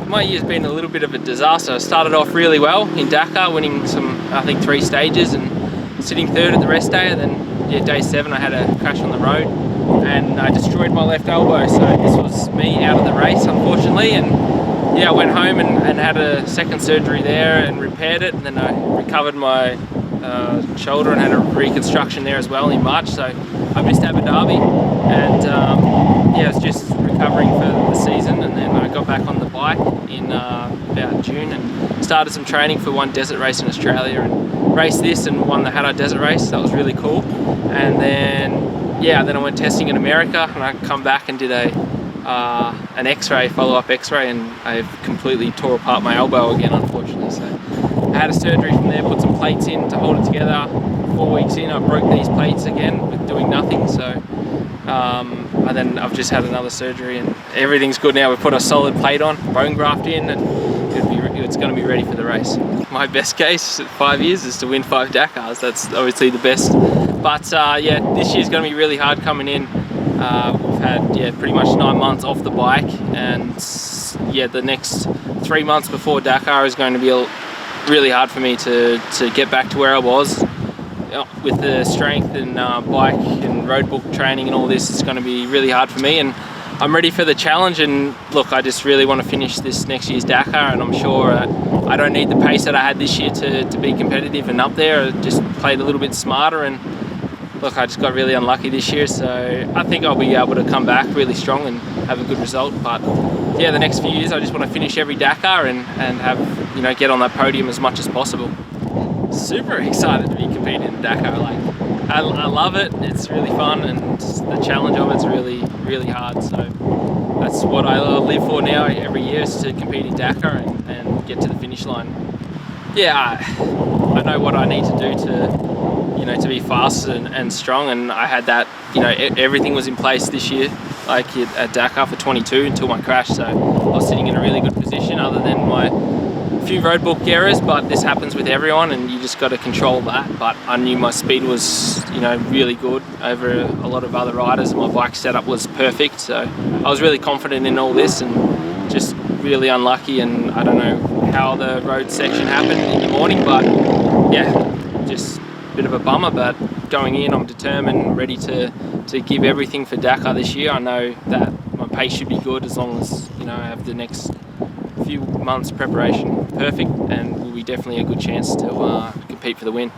my year's been a little bit of a disaster. I started off really well in Dakar, winning I think 3 stages and sitting 3rd at the rest day, and then yeah, day 7 I had a crash on the road and I destroyed my left elbow, so this was me out of the race unfortunately. And yeah, I went home and had a second surgery there and repaired it, and then I recovered my shoulder and had a reconstruction there as well in March, so I missed Abu Dhabi, and yeah, I was just recovering for the season, and then I got back on the bike in about June and started some training for one desert race in Australia and raced this and won the Hatta desert race. That was really cool. And then yeah, then I went testing in America, and I come back and did an x-ray, follow-up x-ray, and I've completely tore apart my elbow again unfortunately. So I had a surgery from there, put some plates in to hold it together. 4 weeks in I broke these plates again with doing nothing, so and then I've just had another surgery and everything's good now. We've put a solid plate on, bone graft in, and it's going to be ready for the race. My best case at 5 years is to win 5 Dakars. That's obviously the best, but yeah, this year's going to be really hard coming in. We've had pretty much 9 months off the bike, and yeah, the next 3 months before Dakar is going to be really hard for me to get back to where I was. With the strength and bike and road book training and all this, it's going to be really hard for me, and I'm ready for the challenge. And look, I just really want to finish this next year's Dakar, and I'm sure I don't need the pace that I had this year to be competitive and up there. I just played a little bit smarter, and look, I just got really unlucky this year, so I think I'll be able to come back really strong and have a good result. But yeah, the next few years I just want to finish every Dakar and have, you know, get on that podium as much as possible. Super excited to be competing in Dakar. Like, I love it. It's really fun, and the challenge of it's really, really hard. So that's what I live for now. Every year is to compete in Dakar and get to the finish line. Yeah, I know what I need to do to be fast and strong, and I had that. You know, everything was in place this year, like at Dakar for 22 until my crash. So I was sitting in a really good position, other than my few roadbook errors, but this happens with everyone and you just got to control that. But I knew my speed was, you know, really good over a lot of other riders, and my bike setup was perfect, so I was really confident in all this, and just really unlucky. And I don't know how the road section happened in the morning, but yeah, just a bit of a bummer. But going in, I'm determined, ready to give everything for Dakar this year. I know that my pace should be good as long as, you know, I have the next few months preparation perfect, and will be definitely a good chance to compete for the win.